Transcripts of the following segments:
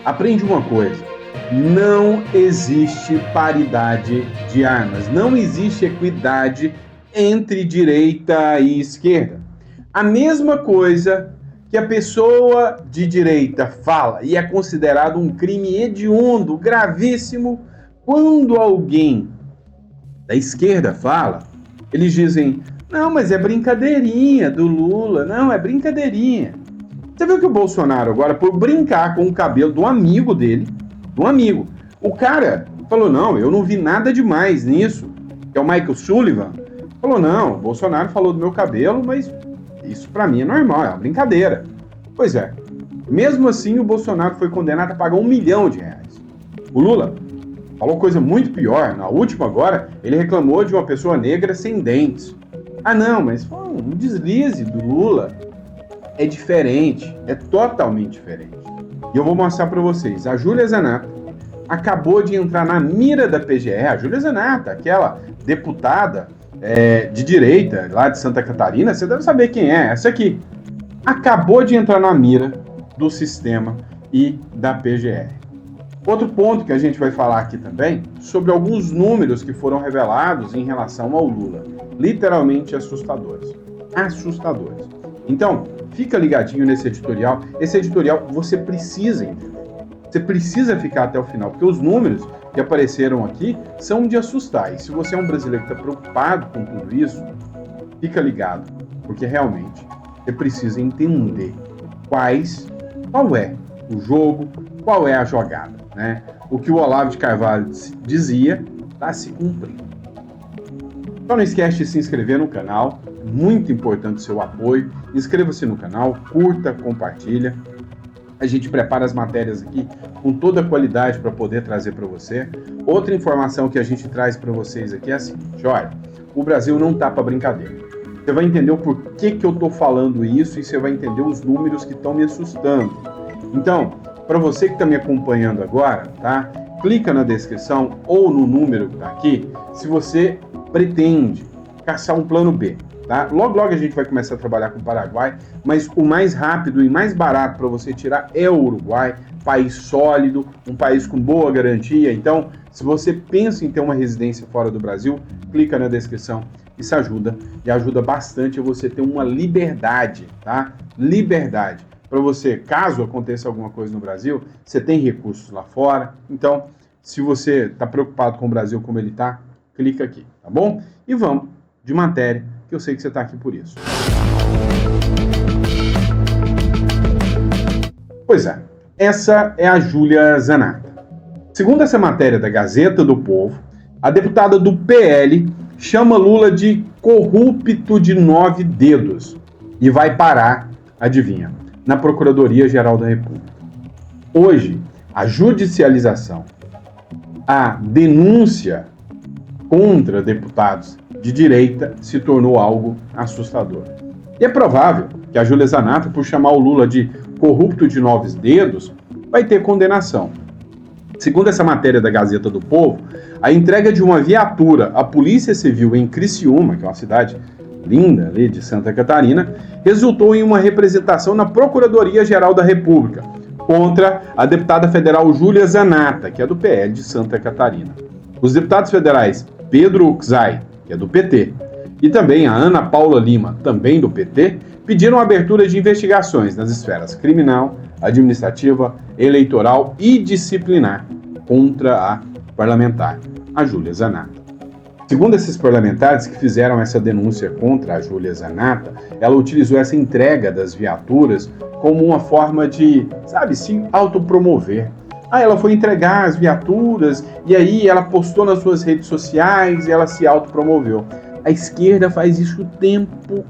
aprende uma coisa: não existe paridade de armas, não existe equidade entre direita e esquerda. A mesma coisa que a pessoa de direita fala e é considerado um crime hediondo, gravíssimo, quando alguém da esquerda fala, eles dizem: não, mas é brincadeirinha do Lula, não, é brincadeirinha. Você viu que o Bolsonaro agora, por brincar com o cabelo do amigo dele, o cara falou: não, eu não vi nada demais nisso, que é o Michael Sullivan, falou: não, o Bolsonaro falou do meu cabelo, mas isso pra mim é normal, é uma brincadeira. Pois é, mesmo assim o Bolsonaro foi condenado a pagar R$1 milhão. O Lula falou coisa muito pior. Na última agora, ele reclamou de uma pessoa negra sem dentes. Ah não, mas foi um deslize do Lula. É diferente, é totalmente diferente. E eu vou mostrar para vocês. A Júlia Zanatta acabou de entrar na mira da PGR. A Júlia Zanatta, aquela deputada de direita lá de Santa Catarina, você deve saber quem é, essa aqui. Acabou de entrar na mira do sistema e da PGR. Outro ponto que a gente vai falar aqui também, sobre alguns números que foram revelados em relação ao Lula. Literalmente assustadores. Assustadores. Então, fica ligadinho nesse editorial. Esse editorial você precisa entender. Você precisa ficar até o final, porque os números que apareceram aqui são de assustar. E se você é um brasileiro que está preocupado com tudo isso, fica ligado, porque realmente você precisa entender qual é o jogo, qual é a jogada, né? O que o Olavo de Carvalho dizia está se cumprindo. Então não esquece de se inscrever no canal, muito importante o seu apoio. Inscreva-se no canal, curta, compartilha. A gente prepara as matérias aqui com toda a qualidade para poder trazer para você. Outra informação que a gente traz para vocês aqui é a seguinte: olha, o Brasil não tá para brincadeira. Você vai entender o porquê que eu estou falando isso e você vai entender os números que estão me assustando. Então, para você que está me acompanhando agora, tá? Clica na descrição ou no número que está aqui se você pretende caçar um plano B. Tá? Logo a gente vai começar a trabalhar com o Paraguai, mas o mais rápido e mais barato para você tirar é o Uruguai, país sólido, um país com boa garantia. Então, se você pensa em ter uma residência fora do Brasil, clica na descrição. Isso ajuda, e ajuda bastante a você ter uma liberdade, tá? Liberdade. Para você, caso aconteça alguma coisa no Brasil, você tem recursos lá fora. Então, se você está preocupado com o Brasil como ele está, clica aqui, tá bom? E vamos de matéria, que eu sei que você está aqui por isso. Pois é, essa é a Júlia Zanatta. Segundo essa matéria da Gazeta do Povo, a deputada do PL chama Lula de corrupto de 9 dedos e vai parar, adivinha, na Procuradoria-Geral da República. Hoje, a judicialização, a denúncia contra deputados de direita se tornou algo assustador. E é provável que a Júlia Zanatta, por chamar o Lula de corrupto de 9 dedos, vai ter condenação. Segundo essa matéria da Gazeta do Povo, a entrega de uma viatura à Polícia Civil em Criciúma, que é uma cidade linda ali de Santa Catarina, resultou em uma representação na Procuradoria-Geral da República contra a deputada federal Júlia Zanatta, que é do PL de Santa Catarina. Os deputados federais Pedro Uczai, que é do PT, e também a Ana Paula Lima, também do PT, pediram a abertura de investigações nas esferas criminal, administrativa, eleitoral e disciplinar contra a parlamentar, a Júlia Zanatta. Segundo esses parlamentares que fizeram essa denúncia contra a Júlia Zanatta, ela utilizou essa entrega das viaturas como uma forma de, se autopromover. Ela foi entregar as viaturas e aí ela postou nas suas redes sociais e ela se autopromoveu. A esquerda faz isso o tempo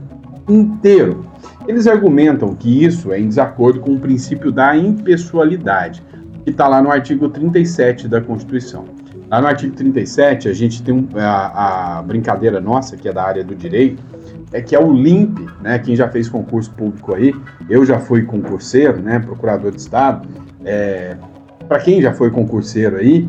inteiro. Eles argumentam que isso é em desacordo com o princípio da impessoalidade, que está lá no artigo 37 da Constituição. Lá no artigo 37, a gente tem a brincadeira nossa, que é da área do direito, que é o LIMP, né? Quem já fez concurso público aí, eu já fui concurseiro, né? Procurador de Estado. Para quem já foi concurseiro aí,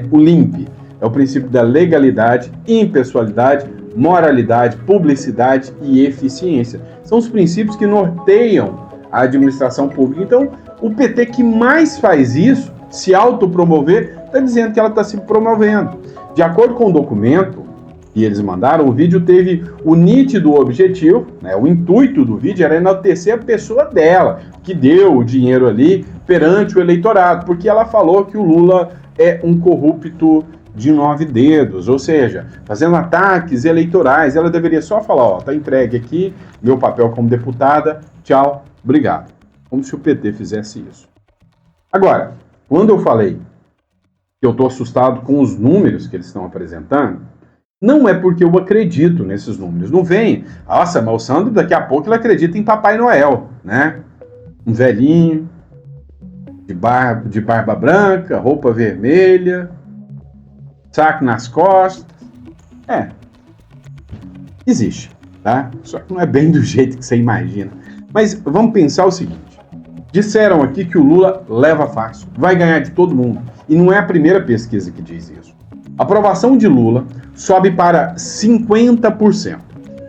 o LIMP é o princípio da legalidade, impessoalidade, moralidade, publicidade e eficiência. São os princípios que norteiam a administração pública. Então, O PT que mais faz isso, se autopromover, está dizendo que ela está se promovendo. De acordo com o documento que eles mandaram, o vídeo teve o nítido objetivo, né, o intuito do vídeo era enaltecer a pessoa dela, que deu o dinheiro ali perante o eleitorado, porque ela falou que o Lula é um corrupto de 9 dedos, ou seja, fazendo ataques eleitorais. Ela deveria só falar, ó, tá entregue aqui, meu papel como deputada, tchau, obrigado. Como se o PT fizesse isso. Agora, quando eu falei que eu tô assustado com os números que eles estão apresentando, não é porque eu acredito nesses números. Não vem, nossa, mas o Sandro daqui a pouco ele acredita em Papai Noel, né? Um velhinho, de barba branca, roupa vermelha, saco nas costas. Existe, tá? Só que não é bem do jeito que você imagina. Mas vamos pensar o seguinte. Disseram aqui que o Lula leva fácil, vai ganhar de todo mundo. E não é a primeira pesquisa que diz isso. A aprovação de Lula sobe para 50%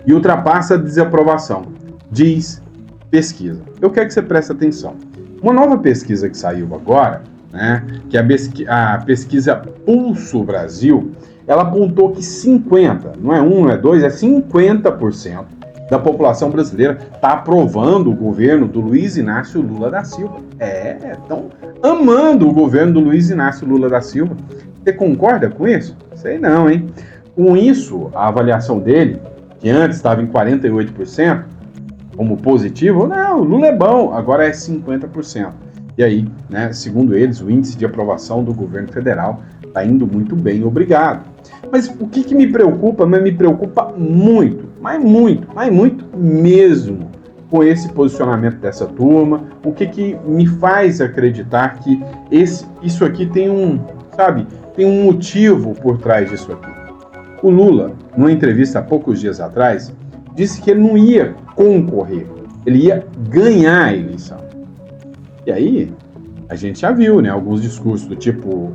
e ultrapassa a desaprovação, diz pesquisa. Eu quero que você preste atenção. Uma nova pesquisa que saiu agora, né, que é a pesquisa Pulso Brasil, ela apontou que 50%, não é 1, não é 2, é 50% da população brasileira está aprovando o governo do Luiz Inácio Lula da Silva. Estão amando o governo do Luiz Inácio Lula da Silva. Você concorda com isso? Sei não, hein? Com isso, a avaliação dele, que antes estava em 48%, como positivo, não, o Lula é bom, agora é 50%. E aí, né, segundo eles, o índice de aprovação do governo federal está indo muito bem, obrigado. Mas o que me preocupa, mas me preocupa muito, mas muito mesmo com esse posicionamento dessa turma, o que me faz acreditar que isso aqui tem um motivo por trás disso aqui. O Lula, numa entrevista há poucos dias atrás, disse que ele não ia concorrer, ele ia ganhar a eleição. E aí, a gente já viu, né, alguns discursos do tipo,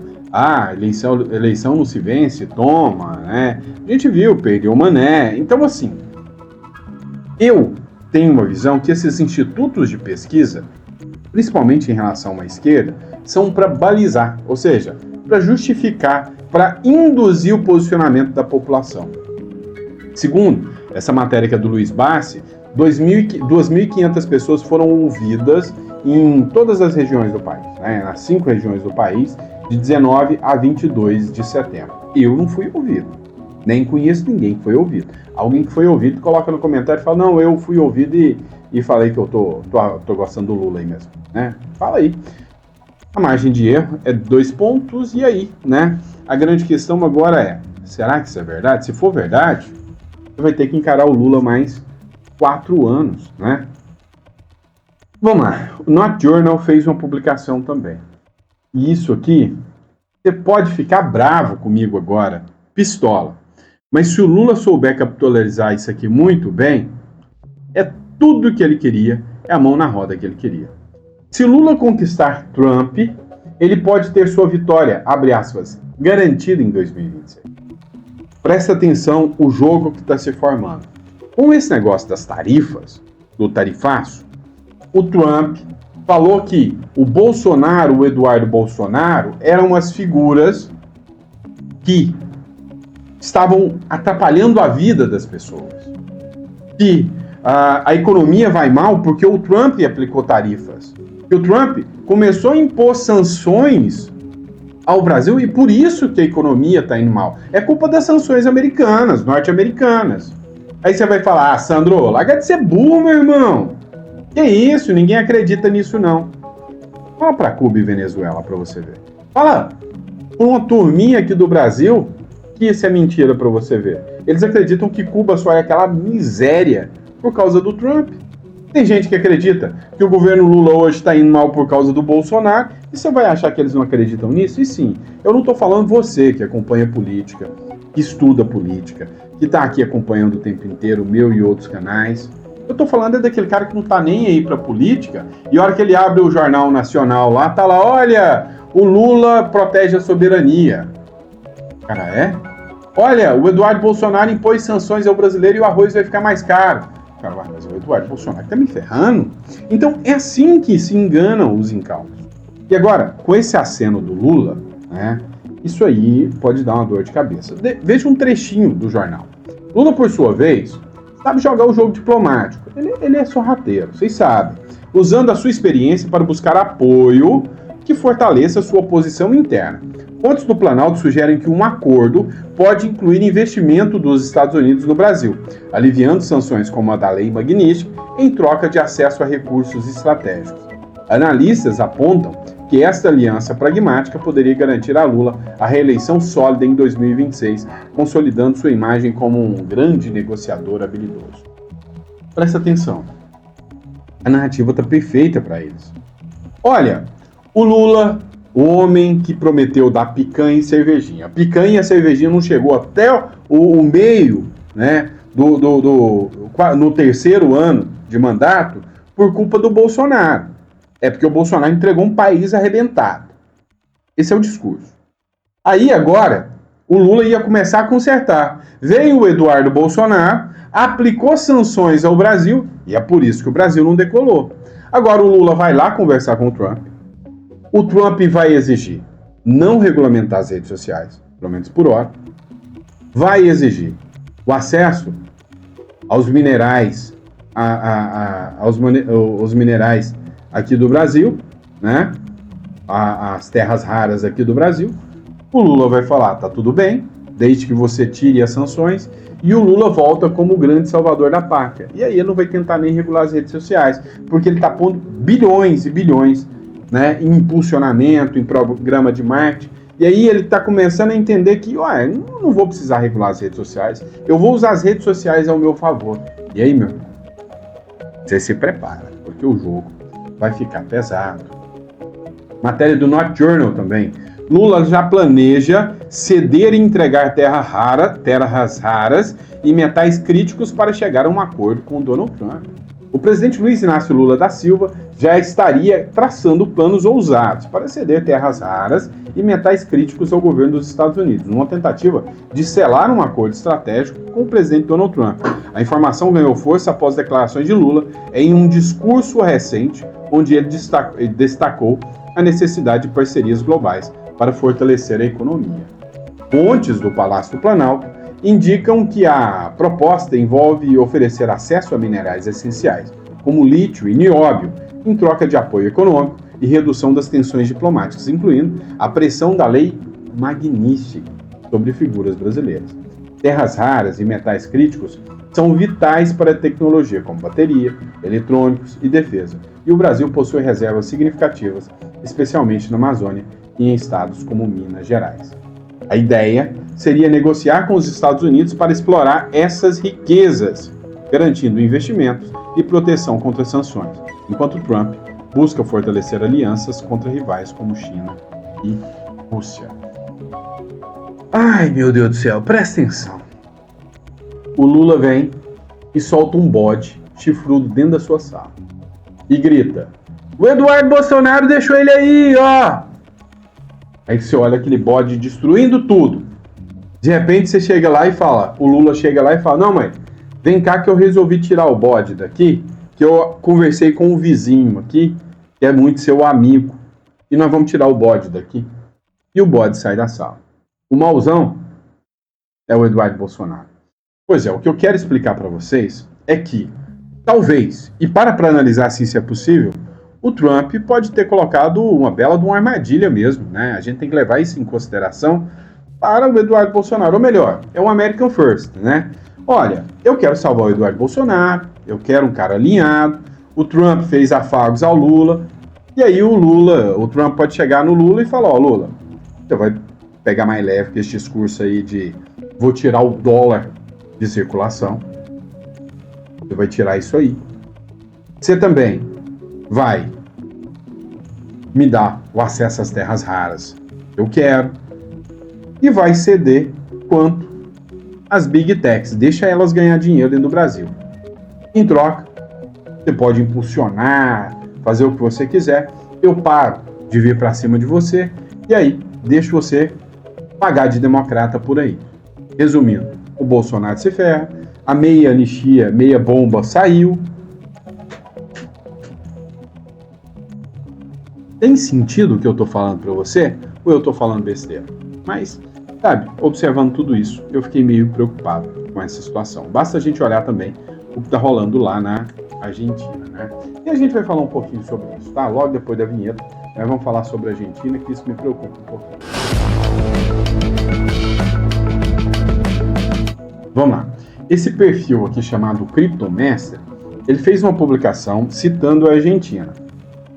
eleição não se vence, toma, né? A gente viu, perdeu o Mané. Então, assim, eu tenho uma visão que esses institutos de pesquisa, principalmente em relação à esquerda, são para balizar, ou seja, para justificar, para induzir o posicionamento da população. Segundo essa matéria que é do Luiz Bassi, 2.500 pessoas foram ouvidas em todas as regiões do país, né, nas 5 regiões do país, de 19 a 22 de setembro. Eu não fui ouvido, nem conheço ninguém que foi ouvido. Alguém que foi ouvido, coloca no comentário e fala, não, eu fui ouvido e falei que eu tô gostando do Lula aí mesmo, né? Fala aí. A margem de erro é 2 pontos, e aí, né? A grande questão agora é, será que isso é verdade? Se for verdade, você vai ter que encarar o Lula mais 4 anos, né? Vamos lá. O Not Journal fez uma publicação também. E isso aqui, você pode ficar bravo comigo agora, pistola. Mas se o Lula souber capitalizar isso aqui muito bem, é tudo que ele queria, é a mão na roda que ele queria. Se o Lula conquistar Trump, ele pode ter sua vitória, abre aspas, garantida em 2026. Presta atenção o jogo que está se formando. Com esse negócio das tarifas, do tarifaço, o Trump falou que o Bolsonaro, o Eduardo Bolsonaro, eram as figuras que estavam atrapalhando a vida das pessoas. Que a economia vai mal porque o Trump aplicou tarifas. Que o Trump começou a impor sanções ao Brasil e por isso que a economia está indo mal. É culpa das sanções americanas, norte-americanas. Aí você vai falar, Sandro, larga de ser burro, meu irmão. Que isso, ninguém acredita nisso não. Fala para Cuba e Venezuela para você ver. Fala com uma turminha aqui do Brasil que isso é mentira para você ver. Eles acreditam que Cuba só é aquela miséria por causa do Trump. Tem gente que acredita que o governo Lula hoje está indo mal por causa do Bolsonaro, e você vai achar que eles não acreditam nisso? E sim, eu não estou falando você que acompanha política, que estuda política, que está aqui acompanhando o tempo inteiro, o meu e outros canais. Eu estou falando daquele cara que não está nem aí para política, e a hora que ele abre o Jornal Nacional lá, tá lá, olha, o Lula protege a soberania. Cara, é? Olha, o Eduardo Bolsonaro impôs sanções ao brasileiro e o arroz vai ficar mais caro. Cara, mas o o Eduardo Bolsonaro tá me ferrando. Então é assim que se enganam os incautos. E agora, com esse aceno do Lula, né, isso aí pode dar uma dor de cabeça. Veja um trechinho do jornal. Lula, por sua vez, sabe jogar o jogo diplomático. Ele é sorrateiro, vocês sabem. Usando a sua experiência para buscar apoio que fortaleça sua posição interna. Fontes do Planalto sugerem que um acordo pode incluir investimento dos Estados Unidos no Brasil, aliviando sanções como a da Lei Magnitsky em troca de acesso a recursos estratégicos. Analistas apontam que esta aliança pragmática poderia garantir a Lula a reeleição sólida em 2026, consolidando sua imagem como um grande negociador habilidoso. Presta atenção. A narrativa está perfeita para eles. Olha, o Lula, o homem que prometeu dar picanha e cervejinha. A picanha e a cervejinha não chegou até o meio, né, no terceiro ano de mandato por culpa do Bolsonaro. É porque o Bolsonaro entregou um país arrebentado. Esse é o discurso. Aí agora, o Lula ia começar a consertar. Veio o Eduardo Bolsonaro, aplicou sanções ao Brasil, e é por isso que o Brasil não decolou. Agora o Lula vai lá conversar com o Trump. O Trump vai exigir não regulamentar as redes sociais, pelo menos por hora. Vai exigir o acesso aos minerais, aos minerais aqui do Brasil, né? As terras raras aqui do Brasil. O Lula vai falar, tá tudo bem, desde que você tire as sanções, e o Lula volta como o grande salvador da pátria. E aí ele não vai tentar nem regular as redes sociais, porque ele está pondo bilhões e bilhões, né, em impulsionamento, em programa de marketing. E aí ele está começando a entender que, não vou precisar regular as redes sociais, eu vou usar as redes sociais ao meu favor. E aí, meu irmão, você se prepara, porque o jogo vai ficar pesado. Matéria do North Journal também. Lula já planeja ceder e entregar terras raras e metais críticos para chegar a um acordo com Donald Trump. O presidente Luiz Inácio Lula da Silva já estaria traçando planos ousados para ceder terras raras e metais críticos ao governo dos Estados Unidos, numa tentativa de selar um acordo estratégico com o presidente Donald Trump. A informação ganhou força após declarações de Lula em um discurso recente, onde ele destacou a necessidade de parcerias globais para fortalecer a economia. Fontes do Palácio do Planalto indicam que a proposta envolve oferecer acesso a minerais essenciais, como lítio e nióbio, em troca de apoio econômico e redução das tensões diplomáticas, incluindo a pressão da Lei Magnitsky sobre figuras brasileiras. Terras raras e metais críticos são vitais para a tecnologia, como bateria, eletrônicos e defesa, e o Brasil possui reservas significativas, especialmente na Amazônia e em estados como Minas Gerais. A ideia seria negociar com os Estados Unidos para explorar essas riquezas, garantindo investimentos e proteção contra sanções, enquanto Trump busca fortalecer alianças contra rivais como China e Rússia. Ai, meu Deus do céu, presta atenção. O Lula vem e solta um bode chifrudo dentro da sua sala e grita: o Eduardo Bolsonaro deixou ele aí, ó! Aí você olha aquele bode destruindo tudo. De repente você chega lá e fala, o Lula chega lá e fala, não, mãe, vem cá que eu resolvi tirar o bode daqui, que eu conversei com um vizinho aqui, que é muito seu amigo, e nós vamos tirar o bode daqui. E o bode sai da sala. O mauzão é o Eduardo Bolsonaro. Pois é, o que eu quero explicar para vocês é que, talvez, e para analisar se isso é possível, o Trump pode ter colocado uma bela de uma armadilha mesmo, né? A gente tem que levar isso em consideração para o Eduardo Bolsonaro. Ou melhor, é um American First, né? Olha, eu quero salvar o Eduardo Bolsonaro, eu quero um cara alinhado, o Trump fez afagos ao Lula, e aí o Trump pode chegar no Lula e falar, ó, Lula, você vai pegar mais leve que esse discurso aí de vou tirar o dólar de circulação, você vai tirar isso aí. Você também vai me dar o acesso às terras raras, eu quero, e vai ceder quanto as Big Techs, deixa elas ganhar dinheiro dentro do Brasil. Em troca, você pode impulsionar, fazer o que você quiser, eu paro de vir para cima de você, e aí deixo você pagar de democrata por aí. Resumindo, o Bolsonaro se ferra, a meia anistia, meia bomba saiu, Tem sentido o que eu tô falando para você? Ou eu tô falando besteira? Mas, sabe, observando tudo isso, eu fiquei meio preocupado com essa situação. Basta a gente olhar também o que tá rolando lá na Argentina, né? E a gente vai falar um pouquinho sobre isso, tá? Logo depois da vinheta, nós vamos falar sobre a Argentina, que isso me preocupa um pouquinho. Vamos lá. Esse perfil aqui chamado Cryptomestre, ele fez uma publicação citando a Argentina.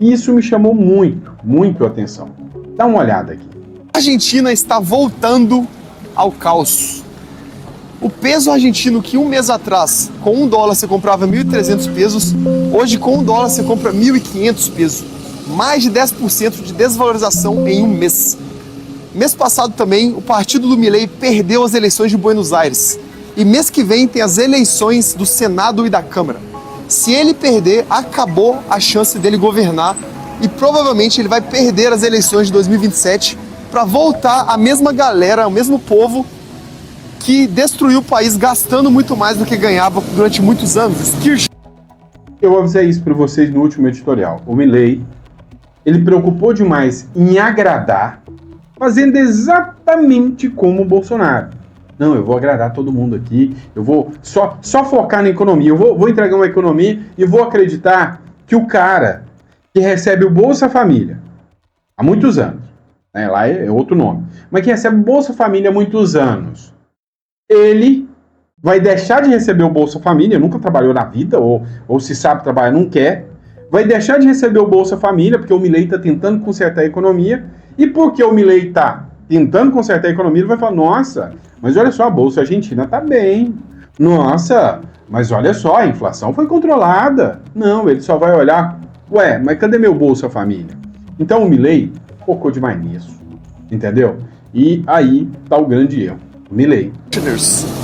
E isso me chamou muito a atenção. Dá uma olhada aqui. A Argentina está voltando ao caos. O peso argentino que um mês atrás, com $1 você comprava 1.300 pesos, hoje com $1 você compra 1.500 pesos. Mais de 10% de desvalorização em um mês. Mês passado também, o partido do Milei perdeu as eleições de Buenos Aires. E mês que vem tem as eleições do Senado e da Câmara. Se ele perder, acabou a chance dele governar e provavelmente ele vai perder as eleições de 2027 para voltar a mesma galera, o mesmo povo que destruiu o país gastando muito mais do que ganhava durante muitos anos. Eu avisei isso para vocês no último editorial. O Milei, ele preocupou demais em agradar, fazendo exatamente como o Bolsonaro. Não, eu vou agradar todo mundo aqui, eu vou só focar na economia, eu vou entregar uma economia e vou acreditar que o cara que recebe o Bolsa Família há muitos anos, né, lá é outro nome, mas que recebe o Bolsa Família há muitos anos, ele vai deixar de receber o Bolsa Família, nunca trabalhou na vida, ou se sabe trabalhar, não quer, vai deixar de receber o Bolsa Família, porque o Milei está tentando consertar a economia, e porque o Milei está tentando consertar a economia, ele vai falar, nossa, mas olha só, a Bolsa Argentina está bem, nossa, mas olha só, a inflação foi controlada. Não, ele só vai olhar, ué, mas cadê meu Bolsa Família? Então o Milei focou demais nisso, entendeu? E aí está o grande erro, o Milei.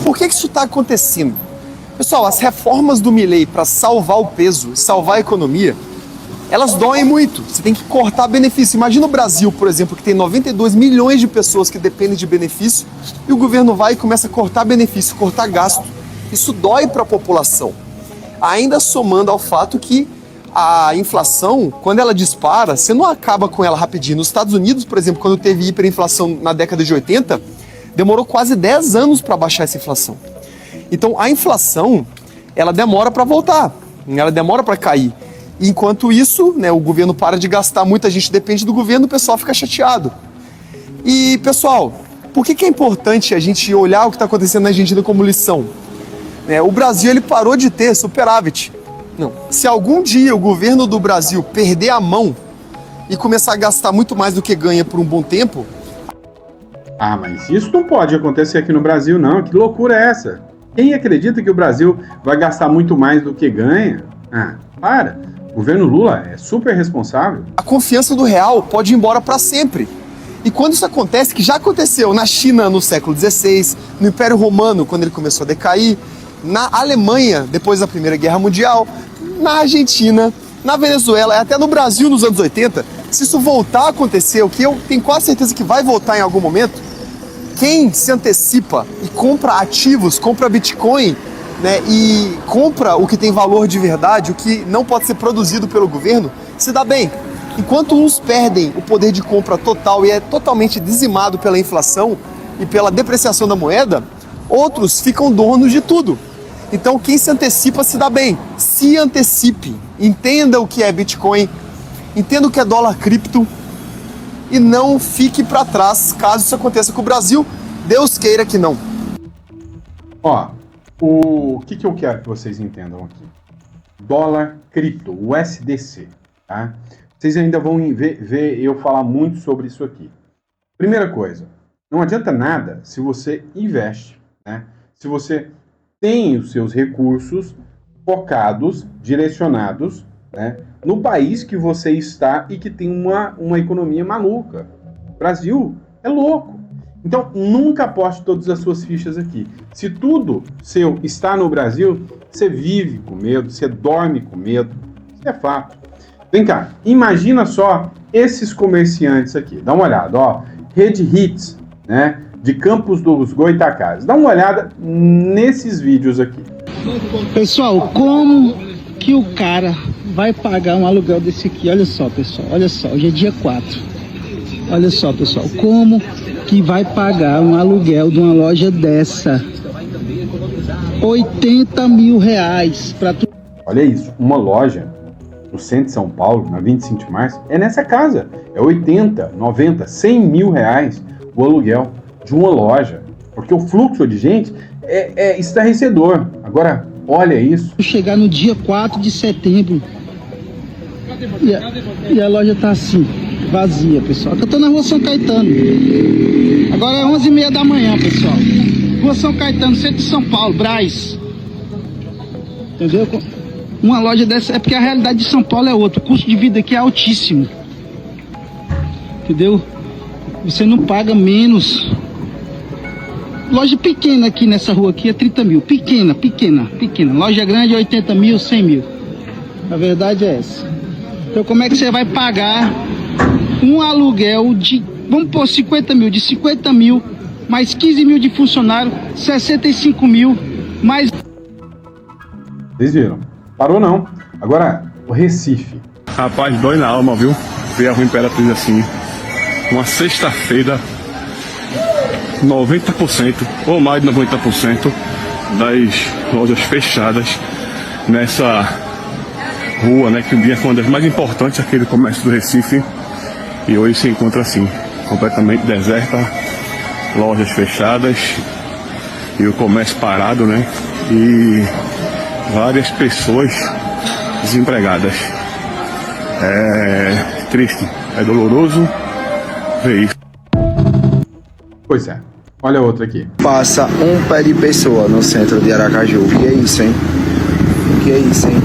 Por que isso está acontecendo? Pessoal, as reformas do Milei para salvar o peso, salvar a economia, elas doem muito. Você tem que cortar benefício. Imagina o Brasil, por exemplo, que tem 92 milhões de pessoas que dependem de benefício e o governo vai e começa a cortar benefício, cortar gasto. Isso dói para a população. Ainda somando ao fato que a inflação, quando ela dispara, você não acaba com ela rapidinho. Nos Estados Unidos, por exemplo, quando teve hiperinflação na década de 80, demorou quase 10 anos para baixar essa inflação. Então a inflação, ela demora para voltar, ela demora para cair. Enquanto isso, né, o governo para de gastar, muita gente depende do governo, o pessoal fica chateado. E, pessoal, por que é importante a gente olhar o que está acontecendo na Argentina como lição? O Brasil ele parou de ter superávit. Não. Se algum dia o governo do Brasil perder a mão e começar a gastar muito mais do que ganha por um bom tempo... Ah, mas isso não pode acontecer aqui no Brasil, não. Que loucura é essa? Quem acredita que o Brasil vai gastar muito mais do que ganha? Ah, para. O governo Lula é super responsável. A confiança do real pode ir embora para sempre. E quando isso acontece, que já aconteceu na China no século XVI, no Império Romano, quando ele começou a decair, na Alemanha, depois da Primeira Guerra Mundial, na Argentina, na Venezuela, até no Brasil nos anos 80, se isso voltar a acontecer, o que eu tenho quase certeza que vai voltar em algum momento, quem se antecipa e compra ativos, compra Bitcoin, né, e compra o que tem valor de verdade, o que não pode ser produzido pelo governo, se dá bem. Enquanto uns perdem o poder de compra total e é totalmente dizimado pela inflação e pela depreciação da moeda, outros ficam donos de tudo. Então quem se antecipa se dá bem. Se antecipe, entenda o que é Bitcoin, entenda o que é dólar cripto e não fique para trás caso isso aconteça com o Brasil. Deus queira que não. Ó, o que eu quero que vocês entendam aqui? Dólar cripto, o USDC, tá? Vocês ainda vão ver eu falar muito sobre isso aqui. Primeira coisa, não adianta nada se você investe, né? Se você tem os seus recursos focados, direcionados, né, no país que você está e que tem uma economia maluca. O Brasil é louco. Então, nunca aposte todas as suas fichas aqui. Se tudo seu está no Brasil, você vive com medo, você dorme com medo. Isso é fato. Vem cá, imagina só esses comerciantes aqui. Dá uma olhada, ó. Rede Hits, né, de Campos dos Goytacazes. Dá uma olhada nesses vídeos aqui. Pessoal, como que o cara vai pagar um aluguel desse aqui? Olha só, pessoal, olha só, hoje é dia 4. Olha só, pessoal, como que vai pagar um aluguel de uma loja dessa? 80 mil reais para tu. Olha isso, uma loja no centro de São Paulo, na 25 de março, é nessa casa. É 80, 90, 100 mil reais o aluguel de uma loja. Porque o fluxo de gente é estarrecedor. Agora, olha isso. Chegar no dia 4 de setembro e a loja tá assim, vazia, pessoal. Eu tô na rua São Caetano. Agora é 11h30 da manhã, pessoal. Rua São Caetano, centro de São Paulo, Brás. Entendeu? Uma loja dessa, é porque a realidade de São Paulo é outra. O custo de vida aqui é altíssimo. Entendeu? Você não paga menos. Loja pequena aqui nessa rua aqui é 30 mil. Pequena. Loja grande é 80 mil, 100 mil. A verdade é essa. Então como é que você vai pagar um aluguel de, vamos pôr 50 mil, de 50 mil, mais 15 mil de funcionário, 65 mil, mais... Vocês viram? Parou não. Agora, o Recife. Rapaz, dói na alma, viu? Ver a Rua Imperatriz assim. Uma sexta-feira, 90% ou mais de 90% das lojas fechadas nessa rua, né? Que um dia foi uma das mais importantes aqui do comércio do Recife. E hoje se encontra assim, completamente deserta, lojas fechadas e o comércio parado, né? E várias pessoas desempregadas. É triste, é doloroso ver isso. Pois é. Olha outra aqui. Passa um pé de pessoa no centro de Aracaju. O que é isso, hein? O que é isso, hein?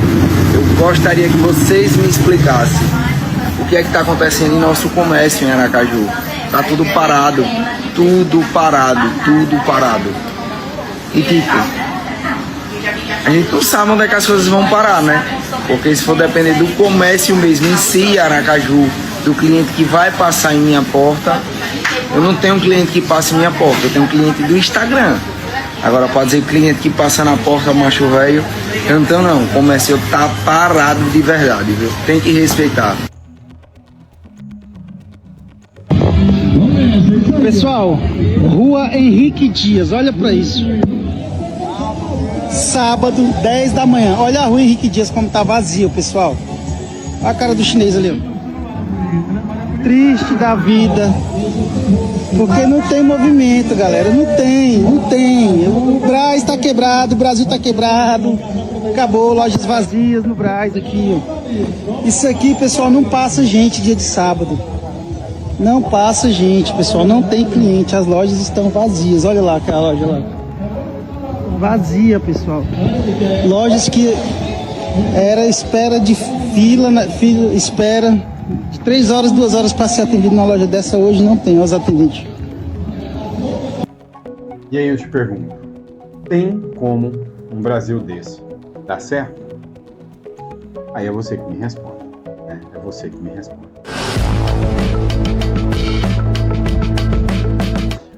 Eu gostaria que vocês me explicassem o que é que está acontecendo em nosso comércio em Aracaju. Tá tudo parado. Tudo parado. E tipo, a gente não sabe onde é que as coisas vão parar, né? Porque se for depender do comércio mesmo em si, Aracaju, do cliente que vai passar em minha porta, eu não tenho um cliente que passa em minha porta, eu tenho um cliente do Instagram. Agora pode dizer cliente que passa na porta, macho velho, então não, o comércio tá parado de verdade, viu? Tem que respeitar. Pessoal, Rua Henrique Dias, olha pra isso. Sábado, 10 da manhã. Olha a Rua Henrique Dias como tá vazio, pessoal. Olha a cara do chinês ali, ó. Triste da vida. Porque não tem movimento, galera. Não tem. O Brás tá quebrado, o Brasil tá quebrado. Acabou, lojas vazias no Brás aqui, ó. Isso aqui, pessoal, não passa gente dia de sábado. Não passa gente, pessoal. Não tem cliente. As lojas estão vazias. Olha lá aquela loja lá. Vazia, pessoal. Lojas que era espera de espera de 3 horas, 2 horas para ser atendido na loja dessa, hoje não tem os atendentes. E aí eu te pergunto, tem como um Brasil desse dar certo? Aí é você que me responde, né? É você que me responde.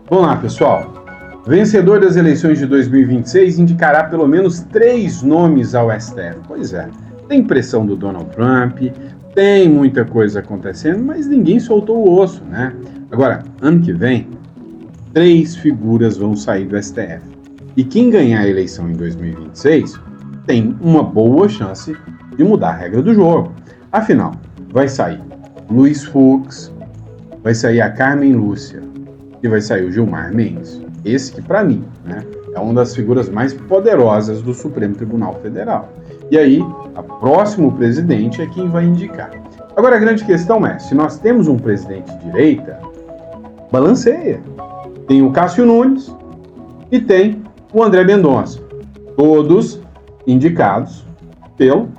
Vamos lá, pessoal. Vencedor das eleições de 2026 indicará pelo menos 3 nomes ao STF. Pois é, tem pressão do Donald Trump, tem muita coisa acontecendo, mas ninguém soltou o osso, né? Agora, ano que vem, 3 figuras vão sair do STF. E quem ganhar a eleição em 2026 tem uma boa chance de mudar a regra do jogo. Afinal, vai sair Luiz Fux, vai sair a Carmen Lúcia e vai sair o Gilmar Mendes. Esse que, para mim, né, é uma das figuras mais poderosas do Supremo Tribunal Federal. E aí, o próximo presidente é quem vai indicar. Agora, a grande questão é, se nós temos um presidente de direita, balanceia. Tem o Cássio Nunes e tem o André Mendonça. Todos indicados pelo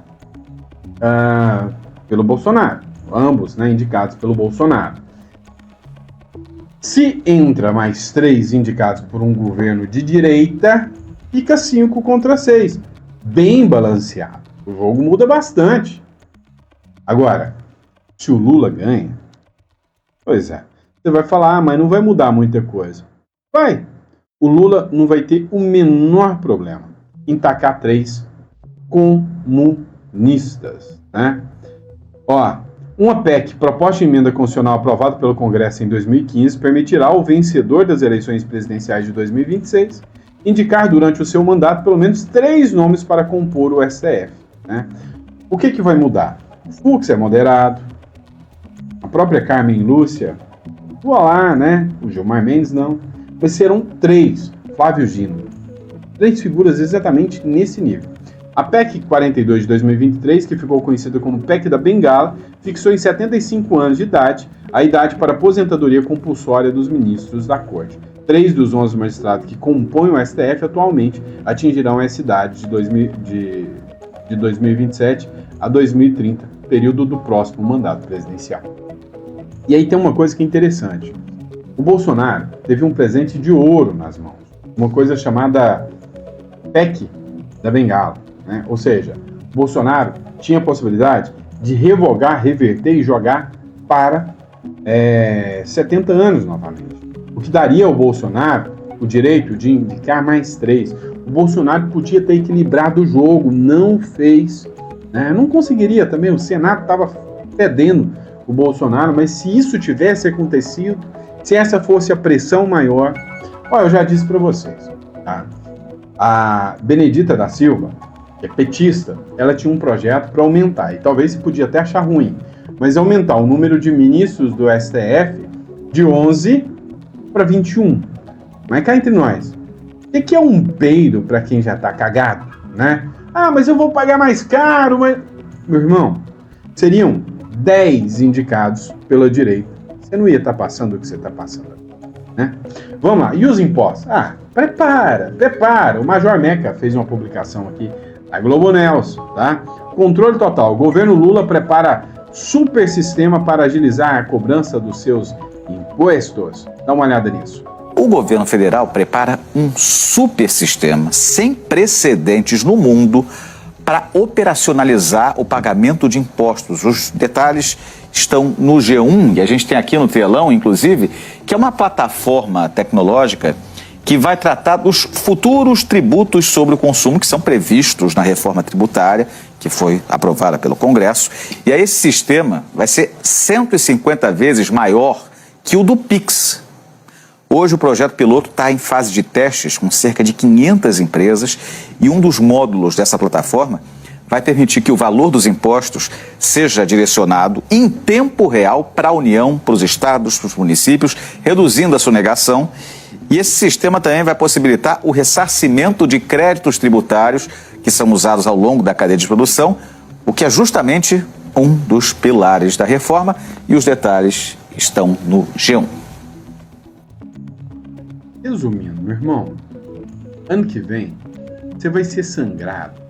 Bolsonaro. Ambos, né, indicados pelo Bolsonaro. Se entra mais 3 indicados por um governo de direita, fica 5 contra 6. Bem balanceado. O jogo muda bastante. Agora, se o Lula ganha, pois é, você vai falar, mas não vai mudar muita coisa. Vai. O Lula não vai ter o menor problema em tacar 3 como governistas, né? Ó, uma PEC, proposta de emenda constitucional aprovada pelo Congresso em 2015, permitirá ao vencedor das eleições presidenciais de 2026 indicar durante o seu mandato pelo menos 3 nomes para compor o STF, né? O que vai mudar? O Fux é moderado, a própria Carmen Lúcia, o Alá, né? O Gilmar Mendes não, mas serão 3, Flávio Dino. 3 figuras exatamente nesse nível. A PEC 42 de 2023, que ficou conhecida como PEC da Bengala, fixou em 75 anos de idade a idade para aposentadoria compulsória dos ministros da Corte. 3 dos 11 magistrados que compõem o STF atualmente atingirão essa idade de 2027 a 2030, período do próximo mandato presidencial. E aí tem uma coisa que é interessante. O Bolsonaro teve um presente de ouro nas mãos, uma coisa chamada PEC da Bengala, né? Ou seja, o Bolsonaro tinha a possibilidade de revogar, reverter e jogar para 70 anos novamente, o que daria ao Bolsonaro o direito de indicar mais 3. O Bolsonaro podia ter equilibrado o jogo, não fez, né? Não conseguiria também, o Senado estava fedendo o Bolsonaro, mas se isso tivesse acontecido, se essa fosse a pressão maior, eu já disse para vocês, tá? A Benedita da Silva, que é petista, ela tinha um projeto para aumentar, e talvez você podia até achar ruim, mas aumentar o número de ministros do STF de 11 para 21. Mas cá entre nós, o que é um peido para quem já está cagado, né? Ah, mas eu vou pagar mais caro, mas... Meu irmão, seriam 10 indicados pela direita. Você não ia estar passando o que você está passando, né? Vamos lá, e os impostos? Prepara. O Major Meca fez uma publicação aqui na Globo News, tá? Controle total. O governo Lula prepara super sistema para agilizar a cobrança dos seus impostos. Dá uma olhada nisso. O governo federal prepara um super sistema sem precedentes no mundo para operacionalizar o pagamento de impostos. Os detalhes estão no G1, e a gente tem aqui no telão, inclusive, que é uma plataforma tecnológica que vai tratar dos futuros tributos sobre o consumo que são previstos na reforma tributária, que foi aprovada pelo Congresso. E aí esse sistema vai ser 150 vezes maior que o do Pix. Hoje o projeto piloto está em fase de testes com cerca de 500 empresas, e um dos módulos dessa plataforma vai permitir que o valor dos impostos seja direcionado em tempo real para a União, para os estados, para os municípios, reduzindo a sonegação. E esse sistema também vai possibilitar o ressarcimento de créditos tributários que são usados ao longo da cadeia de produção, o que é justamente um dos pilares da reforma, e os detalhes estão no G1. Resumindo, meu irmão, ano que vem você vai ser sangrado.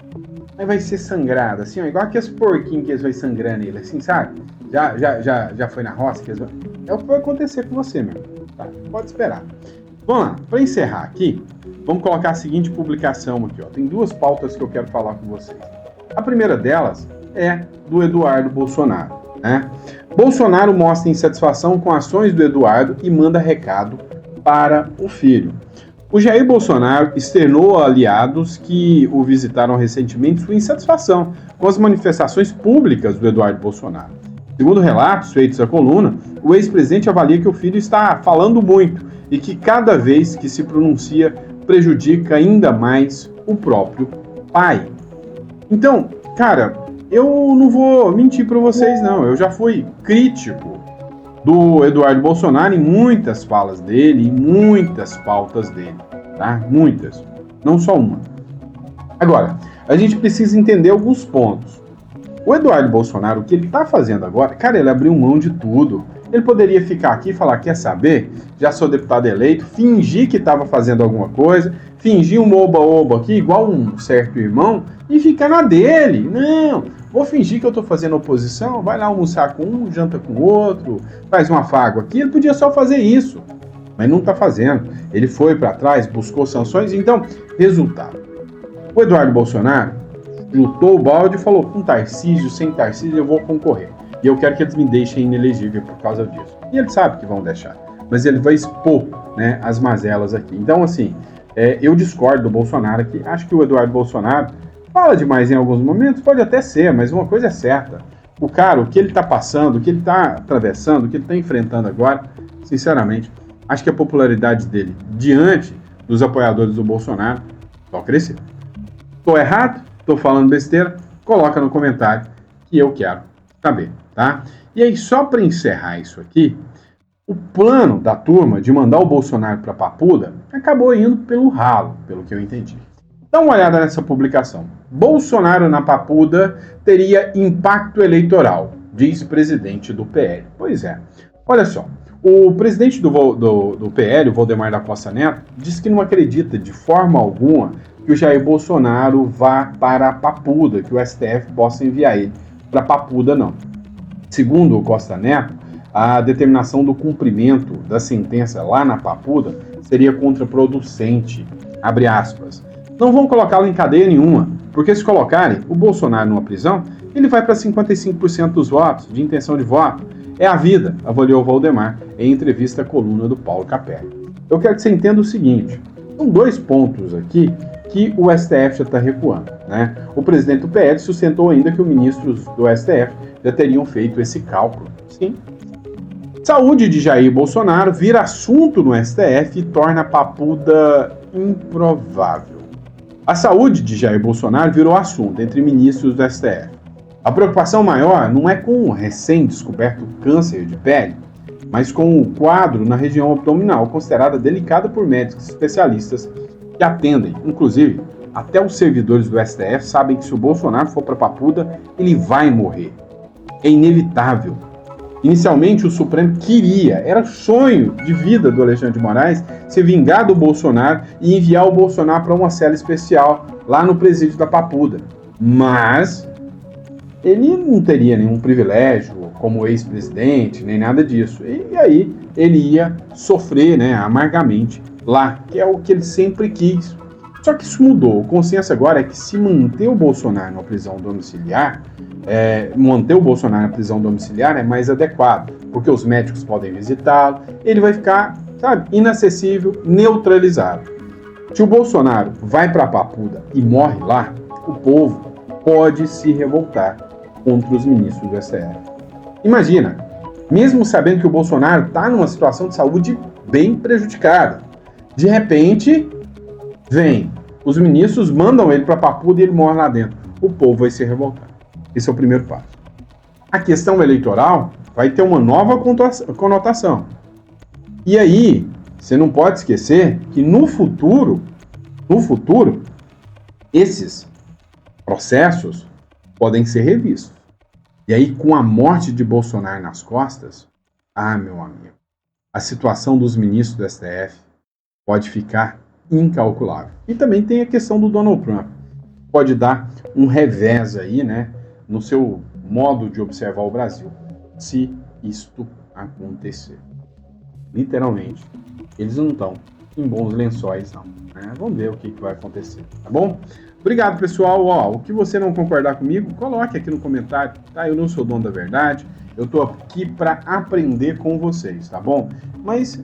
Aí vai ser sangrado, assim, ó, igual aqueles porquinhos que eles vão sangrando ele, assim, sabe? Já foi na roça? É o que vai acontecer com você, meu. Tá? Pode esperar. Vamos lá, para encerrar aqui, vamos colocar a seguinte publicação aqui, ó. Tem 2 pautas que eu quero falar com vocês. A primeira delas é do Eduardo Bolsonaro, né? Bolsonaro mostra insatisfação com ações do Eduardo e manda recado para o filho. O Jair Bolsonaro externou a aliados que o visitaram recentemente sua insatisfação com as manifestações públicas do Eduardo Bolsonaro. Segundo relatos feitos à coluna, o ex-presidente avalia que o filho está falando muito e que cada vez que se pronuncia prejudica ainda mais o próprio pai. Então, cara, eu não vou mentir para vocês não, eu já fui crítico do Eduardo Bolsonaro em muitas falas dele, em muitas pautas dele, tá? Muitas, não só uma. Agora, a gente precisa entender alguns pontos. O Eduardo Bolsonaro, o que ele tá fazendo agora, cara, ele abriu mão de tudo. Ele poderia ficar aqui e falar, quer saber? Já sou deputado eleito, fingir que estava fazendo alguma coisa, fingir um oba-oba aqui, igual um certo irmão, e ficar na dele. Não, vou fingir que eu estou fazendo oposição, vai lá almoçar com um, janta com o outro, faz um afago aqui. Ele podia só fazer isso, mas não está fazendo. Ele foi para trás, buscou sanções. Então, resultado. O Eduardo Bolsonaro lutou o balde e falou, com Tarcísio, sem Tarcísio, eu vou concorrer. E eu quero que eles me deixem inelegível por causa disso. E ele sabe que vão deixar. Mas ele vai expor, né, as mazelas aqui. Então, assim, eu discordo do Bolsonaro aqui. Acho que o Eduardo Bolsonaro Fala demais em alguns momentos, pode até ser, mas uma coisa é certa. O cara, o que ele está passando, o que ele está atravessando, o que ele está enfrentando agora, sinceramente, acho que a popularidade dele diante dos apoiadores do Bolsonaro só cresceu. Estou errado? Estou falando besteira? Coloca no comentário que eu quero saber, tá? E aí, só para encerrar isso aqui, o plano da turma de mandar o Bolsonaro para Papuda acabou indo pelo ralo, pelo que eu entendi. Dá uma olhada nessa publicação. Bolsonaro na Papuda teria impacto eleitoral, diz presidente do PL. Pois é. Olha só, o presidente do PL, o Valdemar da Costa Neto, diz que não acredita de forma alguma que o Jair Bolsonaro vá para a Papuda, que o STF possa enviar ele para Papuda, não. Segundo o Costa Neto, a determinação do cumprimento da sentença lá na Papuda seria contraproducente, abre aspas. Não vão colocá-lo em cadeia nenhuma, porque se colocarem o Bolsonaro numa prisão, ele vai para 55% dos votos, de intenção de voto. É a vida, avaliou Valdemar em entrevista à coluna do Paulo Capelli. Eu quero que você entenda o seguinte, são 2 pontos aqui que o STF já está recuando, né? O presidente do PL sustentou ainda que os ministros do STF já teriam feito esse cálculo. Sim. Saúde de Jair Bolsonaro vira assunto no STF e torna a Papuda improvável. A saúde de Jair Bolsonaro virou assunto entre ministros do STF. A preocupação maior não é com o recém-descoberto câncer de pele, mas com o quadro na região abdominal, considerada delicada por médicos especialistas que atendem. Inclusive, até os servidores do STF sabem que se o Bolsonaro for para Papuda, ele vai morrer. É inevitável. Inicialmente, o Supremo era sonho de vida do Alexandre de Moraes se vingar do Bolsonaro e enviar o Bolsonaro para uma cela especial lá no presídio da Papuda. Mas ele não teria nenhum privilégio como ex-presidente, nem nada disso. E aí ele ia sofrer, né, amargamente lá, que é o que ele sempre quis. Só que isso mudou. O consenso agora é que se manter o Bolsonaro na prisão domiciliar, é mais adequado, porque os médicos podem visitá-lo, ele vai ficar, inacessível, neutralizado. Se o Bolsonaro vai para a Papuda e morre lá, o povo pode se revoltar contra os ministros do STF. Imagina, mesmo sabendo que o Bolsonaro está numa situação de saúde bem prejudicada, de repente, os ministros mandam ele para a Papuda e ele morre lá dentro. O povo vai se revoltar. Esse é o primeiro passo. A questão eleitoral vai ter uma nova conotação. E aí, você não pode esquecer que no futuro, esses processos podem ser revistos. E aí, com a morte de Bolsonaro nas costas, meu amigo, a situação dos ministros do STF pode ficar incalculável. E também tem a questão do Donald Trump. Pode dar um revés aí, né, no seu modo de observar o Brasil, se isto acontecer. Literalmente, eles não estão em bons lençóis, não. Né? Vamos ver o que vai acontecer, tá bom? Obrigado, pessoal. O que você não concordar comigo, coloque aqui no comentário, tá? Eu não sou dono da verdade, eu tô aqui para aprender com vocês, tá bom? Mas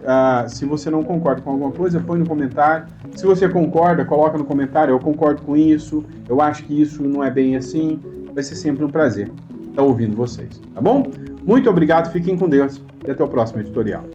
se você não concorda com alguma coisa, põe no comentário. Se você concorda, coloca no comentário, eu concordo com isso, eu acho que isso não é bem assim. Vai ser sempre um prazer estar ouvindo vocês, tá bom? Muito obrigado, fiquem com Deus e até o próximo editorial.